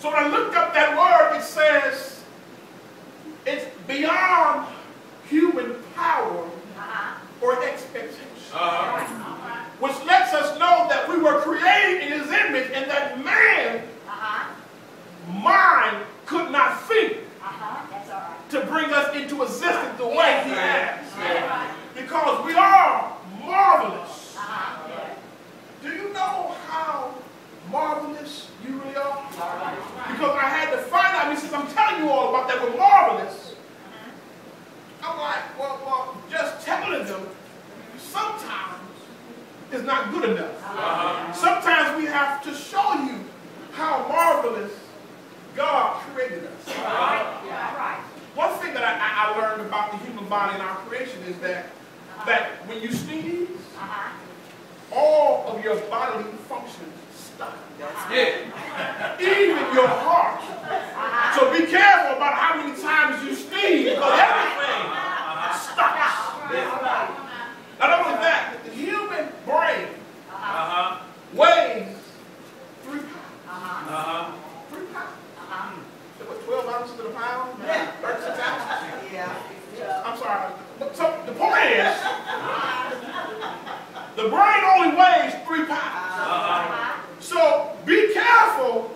So when I looked up that word, it says it's beyond human power or expectation. Which lets us know that we were created in his image and that man mind could not think to bring us into existence the way he has. Because we are marvelous. Do you know how marvelous you really are? Because I had to find out, since I'm telling you all about that we're marvelous, I'm like, well, just telling them sometimes is not good enough. Sometimes we have to show you how marvelous God created us. One thing that I learned about the human body and our creation is that when you sneeze, all of your bodily functions stop. Even your heart. So be careful about how many times you sneeze, because everything stops. Not only that, but the human brain weighs 3 pounds. 3 pounds. So what, 12 ounces to the pound? 36 ounces? Yeah. I'm sorry. So the point is, the brain only weighs 3 pounds. So be careful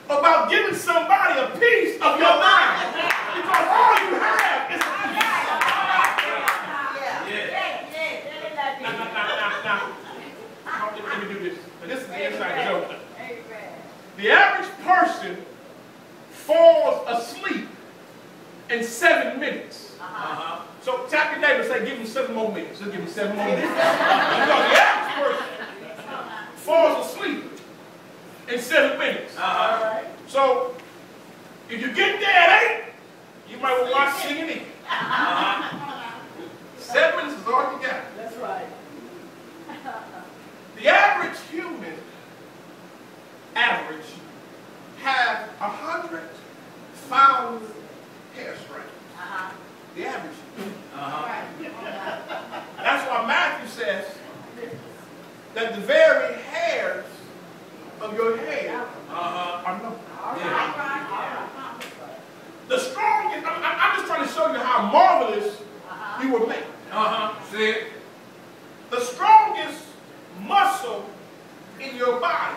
about giving somebody a piece of your mind, because all you have is a piece. Now, let me do this. Now, this is the inside joke. The average person falls asleep in 7 minutes. So tap your neighbor and say, give him 7 more minutes. Just give him 7 more minutes. Because the average person falls asleep in 7 minutes. So if you get there at 8, you might want to watch Singing It. 7 minutes is all you got. That's right. The average human, has 100,000 hair strands. The average human. That's why Matthew says that the very hairs of your head are numbered. The strongest, I'm just trying to show you how marvelous you were made. See it? The strongest muscle in your body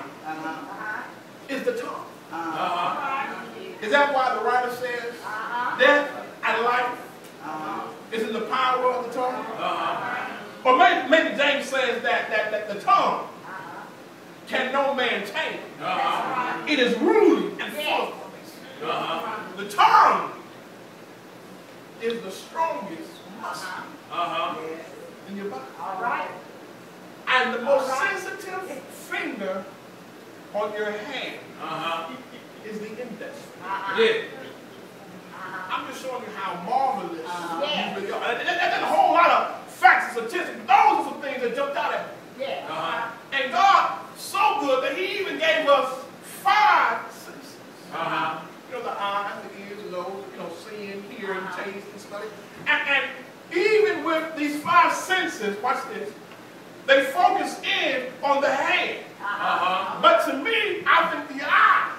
is the tongue. Is that why the writer says death and life is in the power of the tongue? Or maybe James says that the tongue can no man tame. It is ruling and full of grace. The tongue is the strongest muscle in your body. And the most sensitive finger on your hand is the index. I'm just showing you how marvelous you really are. There's a whole lot of facts and statistics. Those are some things that jumped out at me. And God, so good that he even gave us 5 senses. You know, the eyes, the ears, the nose, seeing, hearing, taste, and stuff. And even with these 5 senses, watch this, they focus in on the hand. But to me, I think the eye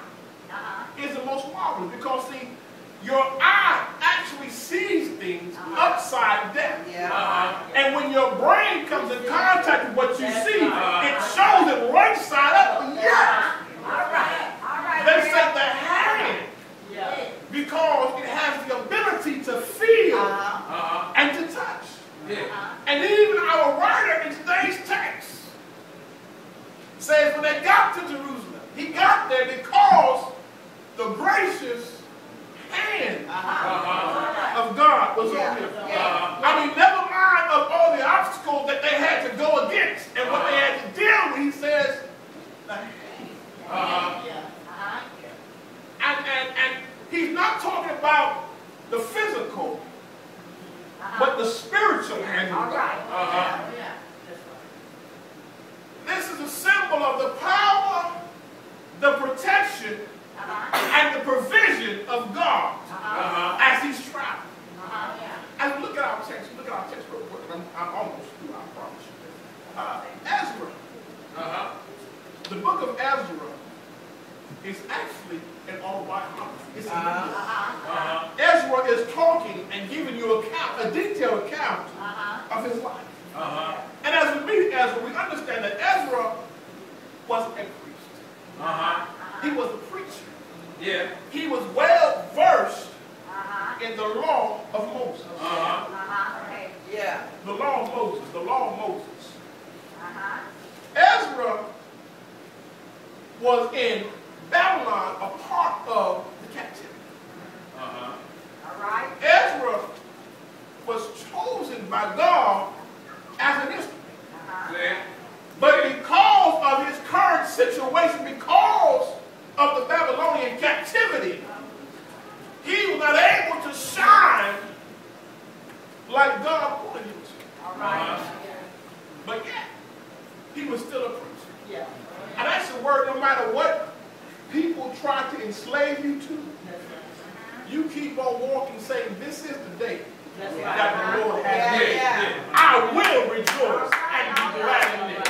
is the most marvelous, because see, your eye actually sees things upside down. And when your brain comes in contact with what you see, it shows it right side up. They say the hand, because it has the ability to feel and to touch. And even our writer in today's text says when they got to Jerusalem, he got there because the gracious hand of God was on him. I mean, never mind of all the obstacles that they had to go against and what they had to deal with, he says, the hand. And he's not talking about the physical, but the spiritual hand of God. This is a symbol of the power, the protection, and the provision of God as he's traveling. As we look at our text, real quick. I'm almost through, I promise you. Ezra. The book of Ezra is actually an autobiography. It's Ezra is talking and giving you a detailed account of his life. And as we meet Ezra, we understand that Ezra was a priest. He was a preacher. Yeah. He was well versed in the law of Moses. Yeah. The law of Moses. The law of Moses. Ezra was in Babylon, a part of the captivity. All right. Ezra was chosen by God as an instrument. But because of his current situation, because of the Babylonian captivity, he was not able to shine like God wanted him to. All right. But yet, he was still a preacher. Yeah. And that's the word, no matter what people try to enslave you to, you keep on walking saying, this is the day that the Lord has made. I will rejoice and be glad in it.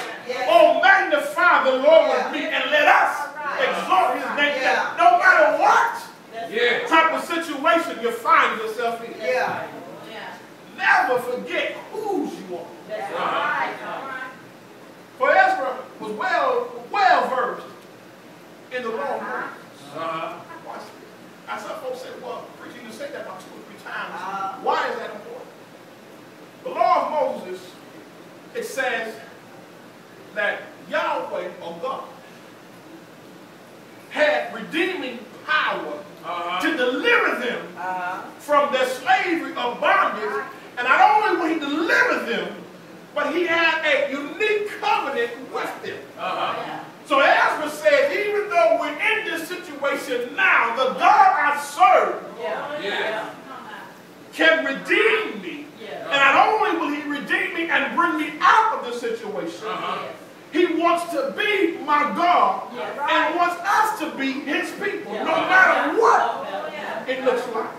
Oh, magnify the Lord with me and let us exalt his name. No matter what type of situation you find yourself in. Never forget whose you are. For Ezra was well versed in the law of Moses. Watch this. Now some folks say, well, preacher, you say that about 2 or 3 times. Why is that important? The law of Moses, it says that Yahweh, or God, had redeeming power to deliver them from their slavery of bondage. And not only will he deliver them, but he had a unique covenant with them. So Ezra says, even though we're in this situation now, the God I serve can redeem me. And not only will he redeem me and bring me out of the situation, he wants to be my God and wants us to be his people, no matter what it looks like.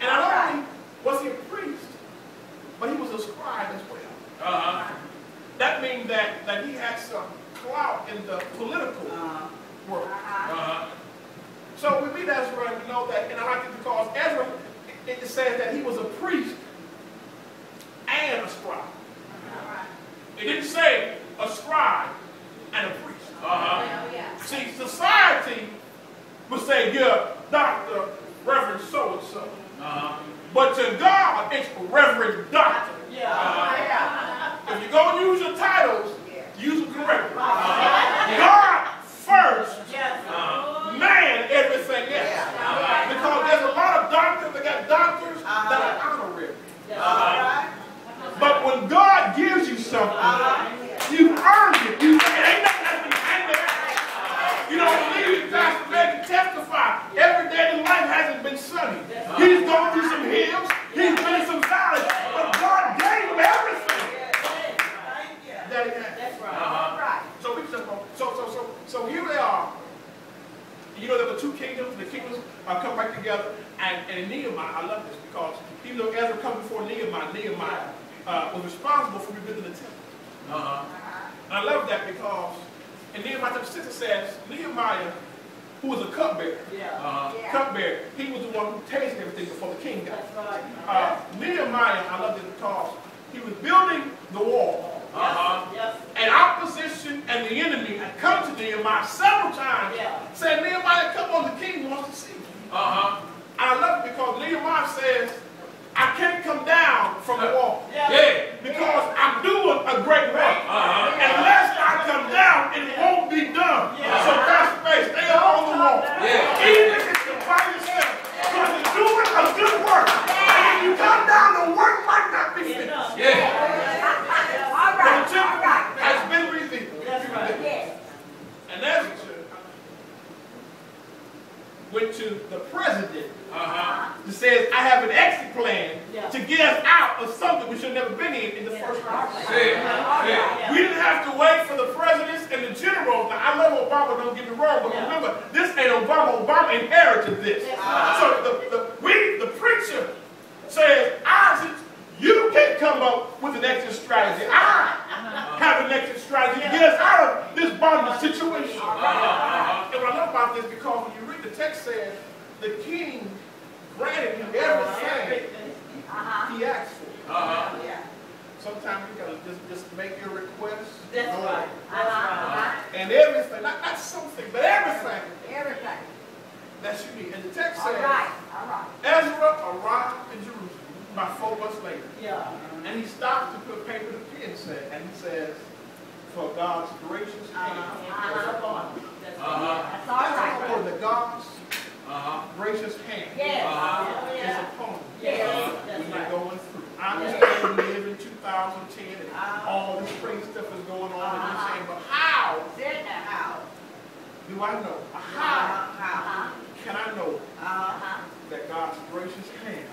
And not only was he a priest, but he was a scribe as well. That means that he had some clout in the political world. So we meet Ezra and we know that, and I like it because Ezra, it says that he was a priest and a scribe. It didn't say a scribe and a priest. See, society would say, yeah, Dr. Reverend so-and-so. But to God, it's Reverend Doctor. If you go and use your titles, use them correctly. God first, man everything else. Because there's a lot of doctors that got doctors that are honorary. But when God gives you something, you've earned it. It ain't nothing that's been there. You don't believe Pastor Beck can testify. Every day in life hasn't been sunny. He's gone through some hills. He's been in some valleys. But God gave him everything that he had. That's right. So here they are. You know, there were 2 kingdoms. The kingdoms come back together. And in Nehemiah, I love this because even though Ezra come before Nehemiah was responsible for rebuilding the temple. And I love that because in Nehemiah chapter 6 it says, Nehemiah, who was a cupbearer, cupbearer, he was the one who tasted everything before the king got. Nehemiah, I love it because he was building the wall. And opposition and the enemy had come to Nehemiah several times, saying, Nehemiah, come on, the king wants to see you. And I love it because Nehemiah says, I can't come down from the wall because I'm doing a great work. Unless I come down, it won't be done. So Pastor Bay, stay up on the wall. Even if you're by yourself, because you're doing a good work. And when you come down, the work might not be finished. But the temple has been rebuilt. And that's went to the president that says, I have an exit plan to get us out of something we should have never been in the first place. We didn't have to wait for the presidents and the generals. Now, I love Obama, don't get me wrong, but remember, this ain't Obama. Obama inherited this. So the preacher says, Isaac, you can't come come up with an exit strategy. I have an exit strategy to get us out of this bondage situation. And what I love about this, because when you read the text says, the king granted him everything he asked for. Sometimes you gotta just make your request. That's right. And everything, not something, but everything. Everything. That you need. And the text says, All right. Ezra arrived in Jerusalem about 4 months later. Yeah. And he stopped to put paper to pen, and he says, for God's gracious hand. That's all That's right. for the God's gracious hand Yes. is upon you. Yes. When you're going through. I understand we live in 2010 and all this crazy stuff is going on, and you're saying, but how do I know? How can I know that God's gracious hand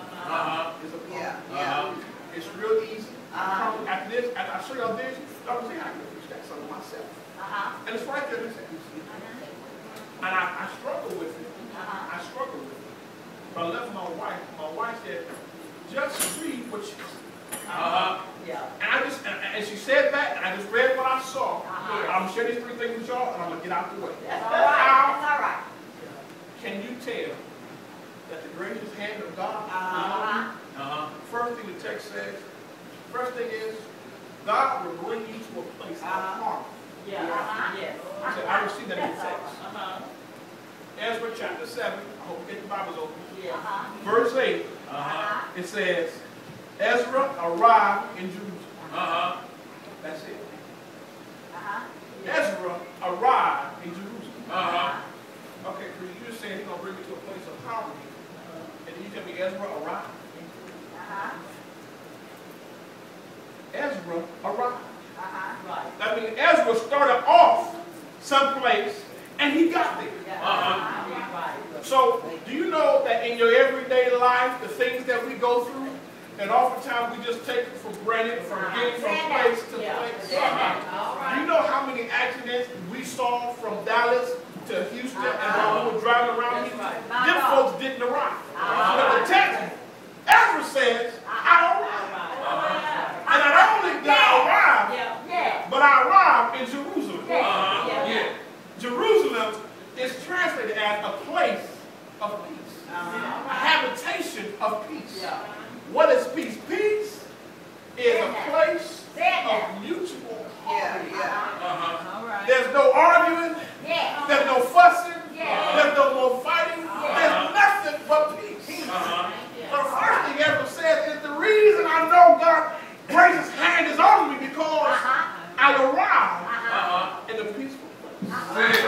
is upon you? It's real easy. After this, after I show y'all this, I will see how I can preach that something myself. And it's right there in this text. And I struggle with it. I struggle with it. But I left my wife. My wife said, just read what you see. And she said that, and I just read what I saw. I'm going to share these 3 things with y'all, and I'm going to get out the way. That's all right. Can you tell that the gracious hand of God is on you? First thing the text says, first thing is, God will bring you to a place of harmony. I received that in the text. Ezra chapter 7, I hope you get the Bibles open. Verse 8, it says, Ezra arrived in Jerusalem. That's it. Ezra arrived in Jerusalem. Okay, you just saying he's going to bring me to a place of harmony. And you tell me Ezra arrived? Ezra arrived. I mean, Ezra started off someplace and he got there. So, do you know that in your everyday life, the things that we go through, and oftentimes we just take it for granted from getting from place to place? Do you know how many accidents we saw from Dallas to Houston and while we were driving around Houston? Them folks didn't arrive. But the text, Ezra says, I arrived. And not only did I arrive, but I arrived in Jerusalem. Jerusalem is translated as a place of peace. A habitation of peace. What is peace? Peace is a place of mutual harmony. There's no arguing. There's no fussing. There's no more fighting. There's nothing but peace. So the first thing Ezra says is the reason I know God's gracious hand is on me because I arrived in a peaceful place.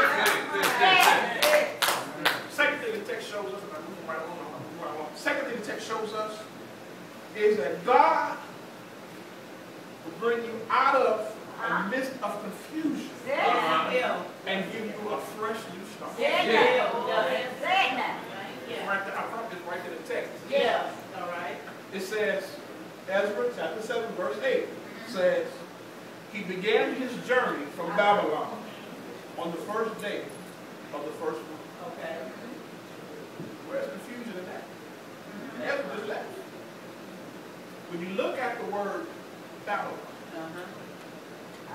Second thing the text shows us, and I'm moving right along. Second thing the text shows us is that God will bring you out of a midst of confusion and give you a fresh new start. Right there, I brought this right to the text. All right. It says, Ezra chapter 7 verse 8 says, he began his journey from Babylon on the first day of the first month. Okay. Where's confusion in that? Ezra just left. When you look at the word Babylon,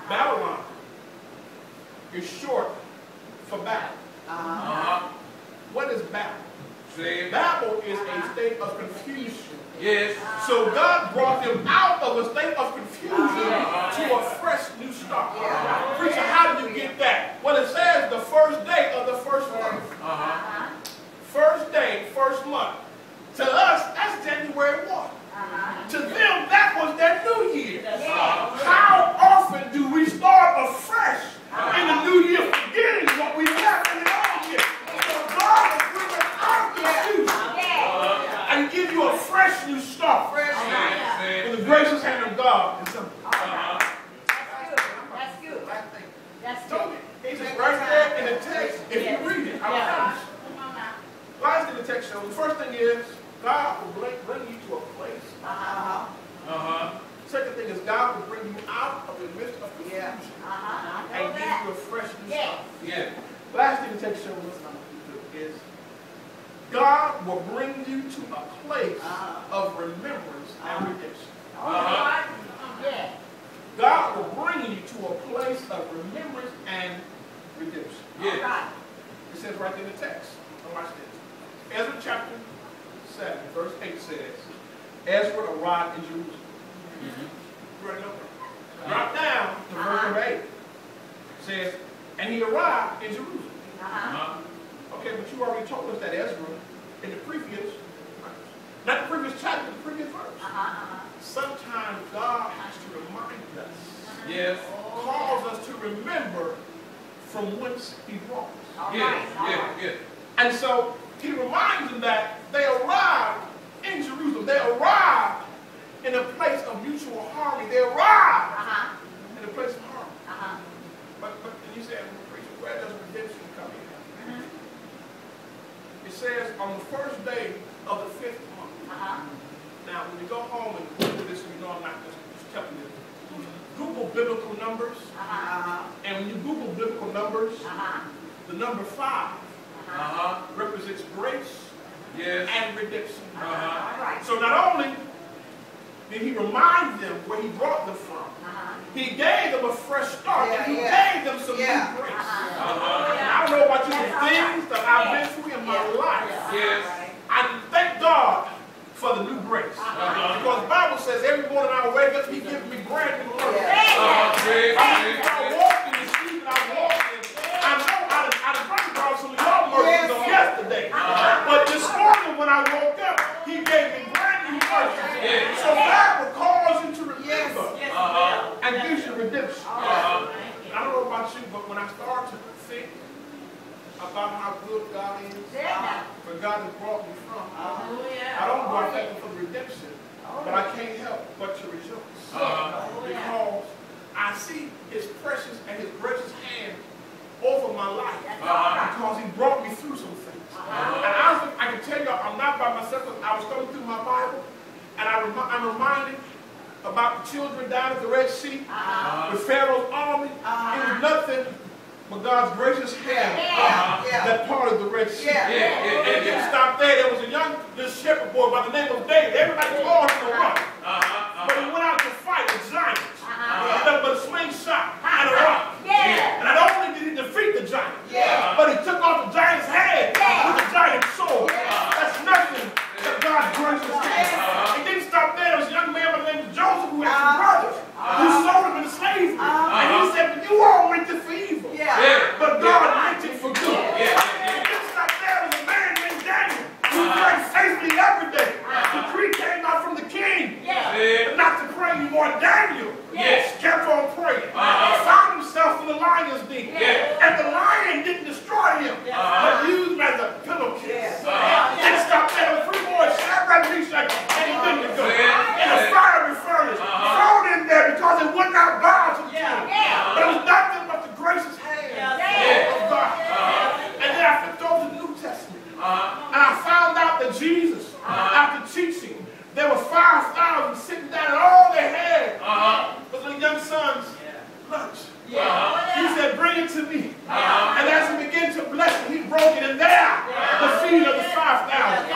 Babylon is short for Babel. What is Babel? Babel is a state of confusion. So God brought them out of a state of confusion to a fresh new start. Preacher, how do you get that? Well, it says the first day of the first month. First day, first month. To us, that's January 1. To them, that was their new year. How often do we start afresh in the new year, forgetting what we left in the old year? So God will bring us out of confusion and give you a fresh new start. In the gracious hand of God. That's good. That's So, good. it's right there in the text. If you read it, I promise. Last thing the text shows, the first thing is, God will bring you to a place. Second thing is, God will bring you out of the midst of confusion and give you a fresh new start. Last thing the text shows us is, God will bring you to a place of remembrance and redemption. Yeah. God will bring you to a place of remembrance and redemption. Yeah. It says right in the text. Now watch this. Ezra chapter 7, verse 8 says, Ezra arrived in Jerusalem. Right over. Drop down to verse number 8. It says, and he arrived in Jerusalem. Okay, but you already told us that Ezra, in the previous, not the previous chapter, the previous verse. Sometimes God has to remind us. Yes. Cause us to remember from whence he brought us. Yeah. And so he reminds them that they arrived in Jerusalem. They arrived in a place of mutual harmony. They arrived in a place of harmony. But you said, preacher, where does redemption come in? It says on the first day of the 5th month. Now, when you go home and Google this, you know I'm not just telling you. Google biblical numbers. And when you Google biblical numbers, the number 5 represents grace and redemption. So not only did he remind them where he brought them from, he gave them a fresh start, and he gave them some new grace. I don't know about you, the things that I've been through in my life. I thank God for the new grace. Because the Bible says every morning I wake up, he gives me brand new grace. I walk in the street and I walk in. I know I prayed God some of your mercies on yesterday. But this morning when I woke up, he gave me brand new mercies. So God will cause you to remember and gives you redemption. I don't know about you, but when I start to think about how good God is, where God has brought me from, I don't go and thank him for the redemption, but I can't help but to rejoice. Because I see his precious and his gracious hand over my life. Because he brought me through some things. And I can tell you, I'm not by myself. I was going through my Bible, and I'm reminded about the children down at the Red Sea with Pharaoh's army. It was nothing but God's gracious hand that parted the Red Sea. And it didn't stop there. There was a young shepherd boy by the name of David. Everybody called him a rock. But he went out to fight a giant. Nothing but a slingshot and a rock. And not only did he defeat the giant, but he took off the giant's head with the giant's sword. That's nothing but God's gracious hand. It didn't stop there. There was a young man by the name of Joseph who had some brothers who sold him into slavery. And he said, but you all meant it for evil. But God meant it for good. It didn't stop there. There was a man named Daniel who prayed faithfully every day. The decree came out from the king not to pray anymore. Daniel kept on praying. Found himself in the lion's den. And the lion didn't destroy him, but used him as a pillowcase. Didn't stop there. The 3 boys, Shadrach, Meshach, and Abednego, in a fiery furnace, thrown in there because it would not bow to the king. But it was nothing but the gracious hand of God. And then I flipped over to the New Testament, and I found out that Jesus, after teaching, there were 5,000 sitting down, and all they had was the young son's lunch. He said, bring it to me. And as he began to bless him, he broke it, and there, the feeding of the 5,000.